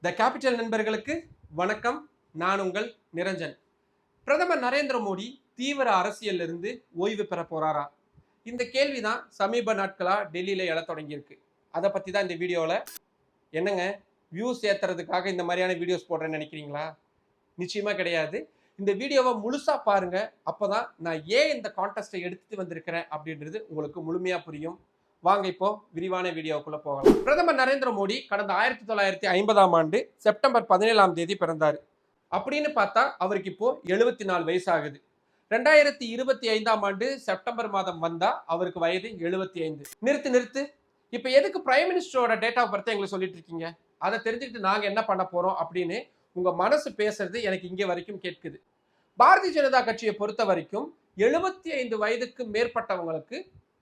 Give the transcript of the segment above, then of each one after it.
The capital நண்பர்களுக்கு வணக்கம். நான் உங்கள் நிரஞ்சன். பிரதமர் நரேந்திர மோடி தீவிர அரசியல்ல இருந்து ஓய்வு பெற போறாரா? இந்த கேள்விதான் சமீப நாட்களா டெல்லியில எழத் தொடங்கியிருக்கு. அதை பத்தி தான் இந்த வீடியோல. என்னங்க, வியூஸ் ஏத்துறதுக்காக இந்த மாதிரியான வீடியோஸ் போடுறேன்னு நினைக்கிறீங்களா? நிச்சயமா கிடையாது. இந்த வீடியோவை முழுசா பாருங்க. அப்பதான் நான் ஏன் இந்த கான்டெஸ்ட்டை எடுத்துட்டு வந்திருக்கிறேன் அப்படின்றது உங்களுக்கு முழுமையா புரியும். வாங்க இப்போ விரிவான வீடியோக்குள்ள போகலாம். பிரதமர் நரேந்திர மோடி கடந்த 1950ஆம் ஆண்டு செப்டம்பர் 17ஆம் தேதி பிறந்தார். அப்படின்னு பார்த்தா அவருக்கு இப்போ 74 வயசு ஆகுது. 2025ஆம் ஆண்டு செப்டம்பர் மாதம் வந்தா அவருக்கு வயது 75. நிறுத்து. இப்ப எதுக்கு பிரைம் மினிஸ்டரோட டேட் ஆஃப் பர்த் எங்களுக்கு சொல்லிட்டு இருக்கீங்க? அதை தெரிஞ்சுக்கிட்டு நாங்க என்ன பண்ண போறோம் அப்படின்னு உங்க மனசு பேசுறது எனக்கு இங்கே வரைக்கும் கேட்குது. பாரதிய ஜனதா கட்சியை பொறுத்த வரைக்கும் 75 வயதுக்கு மேற்பட்டவங்களுக்கு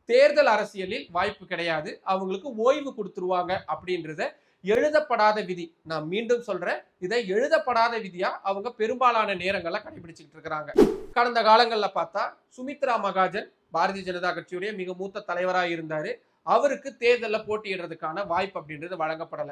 தேர்தல் அரசியலில் வாய்ப்பு கிடையாது. அவங்களுக்கு ஓய்வு கொடுத்துருவாங்க அப்படின்றத எழுதப்படாத விதி. நான் மீண்டும் சொல்றேன், இதை எழுதப்படாத விதியா அவங்க பெரும்பாலான நேரங்கள்ல கடைபிடிச்சிட்டு இருக்கிறாங்க. கடந்த காலங்கள்ல பார்த்தா சுமித்ரா மகாஜன் பாரதிய ஜனதா கட்சியுடைய மிக மூத்த தலைவராக இருந்தாரு. அவருக்கு தேர்தலில் போட்டியிடுறதுக்கான வாய்ப்பு அப்படின்றது வழங்கப்படல.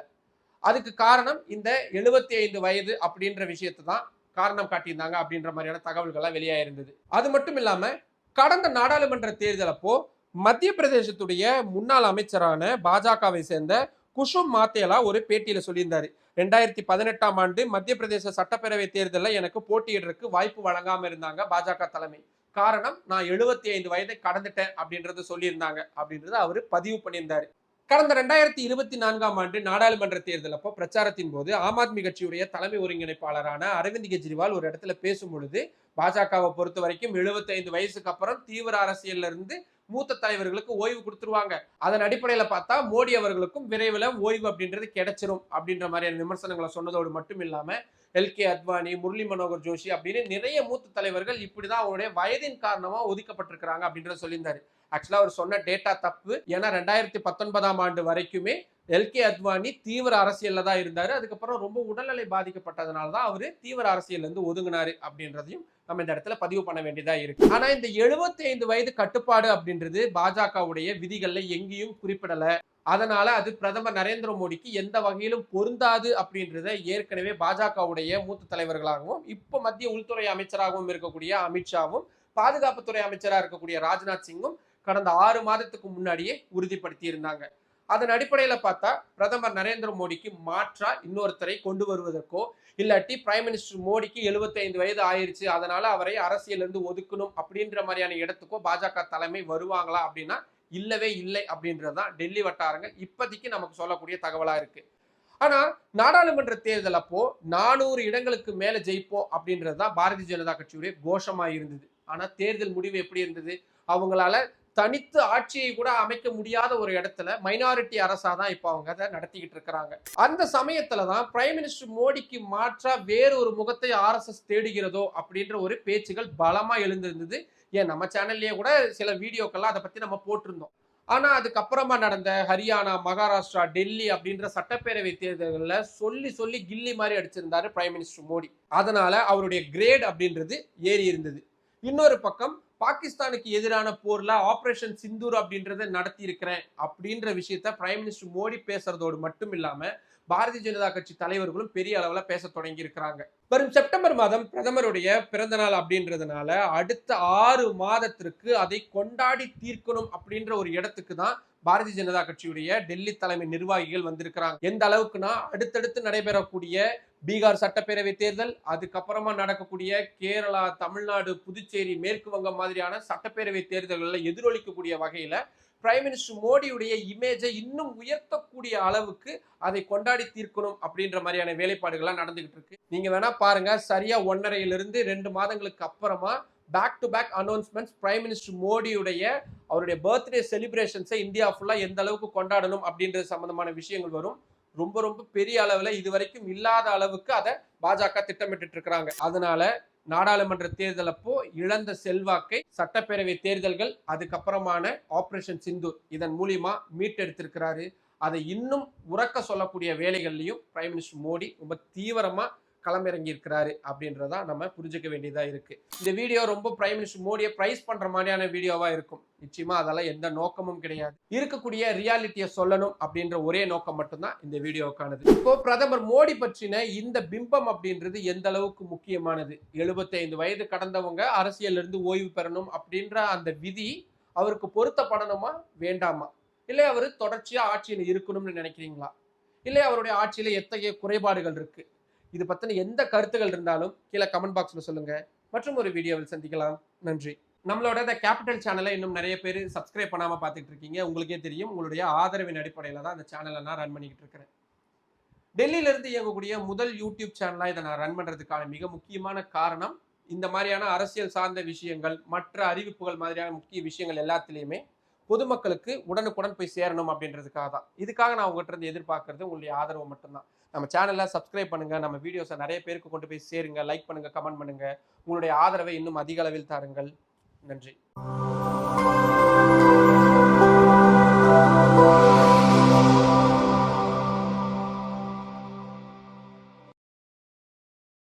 அதுக்கு காரணம் இந்த 75 வயது அப்படின்ற விஷயத்தை தான் காரணம் காட்டியிருந்தாங்க அப்படின்ற மாதிரியான தகவல்கள்லாம் வெளியாயிருந்தது. அது மட்டும் இல்லாம கடந்த நாடாளுமன்ற தேர்தல் அப்போ மத்திய பிரதேசத்துடைய முன்னாள் அமைச்சரான பாஜகவை சேர்ந்த குஷும் மாத்தேலா ஒரு பேட்டியில சொல்லியிருந்தாரு. 2018ஆம் ஆண்டு மத்திய பிரதேச சட்டப்பேரவை தேர்தலில் எனக்கு போட்டியிடுறதுக்கு வாய்ப்பு வழங்காம இருந்தாங்க பாஜக தலைமை. காரணம், நான் 75 வயதை கடந்துட்டேன் அப்படின்றது சொல்லியிருந்தாங்க அப்படின்றது அவர் பதிவு பண்ணியிருந்தாரு. கடந்த 2024ஆம் ஆண்டு நாடாளுமன்ற தேர்தல் அப்போ பிரச்சாரத்தின் போது ஆம் ஆத்மி கட்சியுடைய தலைமை ஒருங்கிணைப்பாளரான அரவிந்த் கெஜ்ரிவால் ஒரு இடத்துல பேசும் பொழுது, பாஜகவை பொறுத்த வரைக்கும் 75 வயசுக்கு அப்புறம் தீவிர அரசியல்ல இருந்து மூத்த தலைவர்களுக்கு ஓய்வு கொடுத்துருவாங்க. அதன் அடிப்படையில பார்த்தா மோடி அவர்களுக்கும் விரைவில் ஓய்வு அப்படின்றது கிடைச்சிரும் அப்படின்ற மாதிரியான விமர்சனங்களை சொன்னதோடு மட்டும் இல்லாம எல்கே அத்வானி, முரளி மனோகர் ஜோஷி அப்படின்னு நிறைய மூத்த தலைவர்கள் இப்படிதான் அவருடைய வயதின் காரணமா ஒதுக்கப்பட்டிருக்கிறாங்க அப்படின்றத சொல்லியிருந்தாரு. ஆக்சுவலா அவர் சொன்ன டேட்டா தப்பு. ஏன்னா 2019ஆம் ஆண்டு வரைக்குமே எல்கே அத்வானி தீவிர அரசியல்ல தான் இருந்தாரு. அதுக்கப்புறம் ரொம்ப உடல்நிலை பாதிக்கப்பட்டதுனால தான் அவரு தீவிர அரசியல்ல இருந்து ஒதுங்கினாரு அப்படின்றதையும் நம்ம இந்த இடத்துல பதிவு பண்ண வேண்டியதா இருக்கு. ஆனா இந்த 75 வயது கட்டுப்பாடு அப்படின்றது பாஜகவுடைய விதிகள்ல எங்கேயும் குறிப்பிடல. அதனால அது பிரதமர் நரேந்திர மோடிக்கு எந்த வகையிலும் பொருந்தாது அப்படின்றத ஏற்கனவே பாஜகவுடைய மூத்த தலைவர்களாகவும் இப்ப மத்திய உள்துறை அமைச்சராகவும் இருக்கக்கூடிய அமித்ஷாவும் பாதுகாப்புத்துறை அமைச்சராக இருக்கக்கூடிய ராஜ்நாத் சிங்கும் கடந்த 6 மாதத்துக்கு முன்னாடியே உறுதிப்படுத்தி இருந்தாங்க. அதன் அடிப்படையில பார்த்தா பிரதமர் நரேந்திர மோடிக்கு மாற்றா இன்னொருத்தரை கொண்டு வருவதற்கோ இல்லாட்டி பிரைம் மினிஸ்டர் மோடிக்கு 75 வயது ஆயிருச்சு அதனால அவரை அரசியல் இருந்து ஒதுக்கணும் அப்படின்ற மாதிரியான இடத்துக்கோ பாஜக தலைமை வருவாங்களா அப்படின்னா இல்லவே இல்லை அப்படின்றதுதான் டெல்லி வட்டாரங்கள் இப்போதைக்கு நமக்கு சொல்லக்கூடிய தகவலா இருக்கு. ஆனா நாடாளுமன்ற தேர்தல் அப்போ 400 இடங்களுக்கு மேல ஜெயிப்போம் அப்படின்றதுதான் பாரதிய ஜனதா கட்சியுடைய கோஷமா இருந்தது. ஆனா தேர்தல் முடிவு எப்படி இருந்தது? அவங்களால தனித்து ஆட்சியை கூட அமைக்க முடியாத ஒரு இடத்துல மைனாரிட்டி அரசா தான் இப்ப அவங்க அதை நடத்திக்கிட்டு இருக்கிறாங்க. அந்த சமயத்துலதான் பிரைம் மினிஸ்டர் மோடிக்கு மாற்றா வேறு ஒரு முகத்தை RSS தேடுகிறதோ அப்படின்ற ஒரு பேச்சுகள் பலமா எழுந்திருந்தது. ஏன் நம்ம சேனல்லயே கூட சில வீடியோக்கெல்லாம் அதை பத்தி நம்ம போட்டிருந்தோம். ஆனா அதுக்கப்புறமா நடந்த ஹரியானா, மகாராஷ்டிரா, டெல்லி அப்படின்ற சட்டப்பேரவை தேர்தல்கள்ல சொல்லி கில்லி மாதிரி அடிச்சிருந்தாரு பிரைம் மினிஸ்டர் மோடி. அதனால அவருடைய கிரேட் அப்படின்றது ஏறி இருந்தது. இன்னொரு பக்கம் பாகிஸ்தானுக்கு எதிரான போர்ல ஆபரேஷன் சிந்தூர் அப்படின்றத நடத்தி இருக்கிறேன் அப்படின்ற விஷயத்த பிரைம் மினிஸ்டர் மோடி பேசுறதோடு மட்டும் இல்லாம பாரதிய ஜனதா கட்சி தலைவர்களும் பெரிய அளவுல பேச தொடங்கி இருக்கிறாங்க. வரும் செப்டம்பர் மாதம் பிரதமருடைய பிறந்த நாள் அப்படின்றதுனால அடுத்த 6 மாதத்திற்கு அதை கொண்டாடி தீர்க்கணும் அப்படின்ற ஒரு இடத்துக்கு தான் பாரதிய ஜனதா கட்சியுடைய டெல்லி தலைமை நிர்வாகிகள் வந்திருக்கிறாங்க. எந்த அளவுக்குன்னா அடுத்தடுத்து நடைபெறக்கூடிய பீகார் சட்டப்பேரவை தேர்தல், அதுக்கப்புறமா நடக்கக்கூடிய கேரளா, தமிழ்நாடு, புதுச்சேரி, மேற்கு வங்கம் மாதிரியான சட்டப்பேரவை தேர்தல்களில் எதிரொலிக்கக்கூடிய வகையில பிரைம் மினிஸ்டர் மோடியுடைய இமேஜை இன்னும் உயர்த்தக்கூடிய அளவுக்கு அதை கொண்டாடி தீர்க்கணும் அப்படின்ற மாதிரியான வேலைப்பாடுகள்லாம் நடந்துகிட்டு இருக்கு. நீங்க வேணா பாருங்க, சரியா 1.5 to 2 மாதங்களுக்கு அப்புறமா back to back announcements prime minister மோடியுடைய அவருடைய பர்த்டே செலிப்ரேஷன்ஸை இந்தியா ஃபுல்லா எந்த அளவுக்கு கொண்டாடணும் அப்படின்றது சம்பந்தமான விஷயங்கள் வரும். ரொம்ப ரொம்ப பெரிய அளவுல இதுவரைக்கும் இல்லாத அளவுக்கு அதை பாஜக திட்டமிட்டு இருக்கிறாங்க. அதனால நாடாளுமன்ற தேர்தல் அப்போ இழந்த செல்வாக்கை சட்டப்பேரவை தேர்தல்கள் அதுக்கப்புறமான ஆபரேஷன் சிந்தூர் இதன் மூலியமா மீட்டெடுத்திருக்கிறாரு. அதை இன்னும் உறக்க சொல்லக்கூடிய வேலைகள்லையும் பிரைம் மினிஸ்டர் மோடி ரொம்ப தீவிரமா களமிறங்கி இருக்கிறாரு அப்படின்றதா நம்ம புரிஞ்சுக்க வேண்டியதா இருக்கு. இந்த வீடியோ ரொம்ப பிரைம் மினிஸ்டர் மோடியை பிரைஸ் பண்ற மாதிரியான வீடியோவா இருக்கும். நிச்சயமா அதெல்லாம் எந்த நோக்கமும் கிடையாது. இருக்கக்கூடிய ரியாலிட்டியை சொல்லணும் அப்படின்ற ஒரே நோக்கம் மட்டும்தான் இந்த வீடியோக்கானது. இப்போ பிரதமர் மோடி பற்றின இந்த பிம்பம் அப்படின்றது எந்த அளவுக்கு முக்கியமானது? 75 வயது கடந்தவங்க அரசியல் இருந்து ஓய்வு பெறணும் அப்படின்ற அந்த விதி அவருக்கு பொருத்தப்படணுமா வேண்டாமா? இல்லை அவர் தொடர்ச்சியா ஆட்சியில் இருக்கணும்னு நினைக்கிறீங்களா? இல்லை அவருடைய ஆட்சியில எத்தகைய குறைபாடுகள் இருக்கு? இது பத்தின எந்த கருத்துகள் இருந்தாலும் கீழே கமெண்ட் பாக்ஸ்ல சொல்லுங்க. மற்றும் ஒரு வீடியோவில் சந்திக்கலாம். நன்றி. நம்மளோட இந்த கேபிட்டல் சேனலை இன்னும் நிறைய பேர் சப்ஸ்கிரைப் பண்ணாம பார்த்துட்டு இருக்கீங்க. உங்களுக்கே தெரியும், உங்களுடைய ஆதரவின் அடிப்படையில் தான் இந்த சேனலை நான் ரன் பண்ணிக்கிட்டு இருக்கிறேன். டெல்லியில இருந்து இயங்கக்கூடிய முதல் யூடியூப் சேனலா இதை நான் ரன் பண்றதுக்கான மிக முக்கியமான காரணம், இந்த மாதிரியான அரசியல் சார்ந்த விஷயங்கள், மற்ற அறிவிப்புகள் மாதிரியான முக்கிய விஷயங்கள் எல்லாத்திலையுமே பொதுமக்களுக்கு உடனுக்குடன் போய் சேரணும் அப்படின்றதுக்காக தான். இதுக்காக நான் உங்கள்கிட்ட இருந்து எதிர்பார்க்கறது உங்களுடைய ஆதரவு மட்டும்தான். நம்ம சேனலை சப்ஸ்கிரைப் பண்ணுங்க, நம்ம வீடியோஸை நிறைய பேருக்கு கொண்டு போய் சேருங்க, லைக் பண்ணுங்க, கமெண்ட் பண்ணுங்க. உங்களுடைய ஆதரவை இன்னும் அதிக அளவில் தாருங்கள். நன்றி.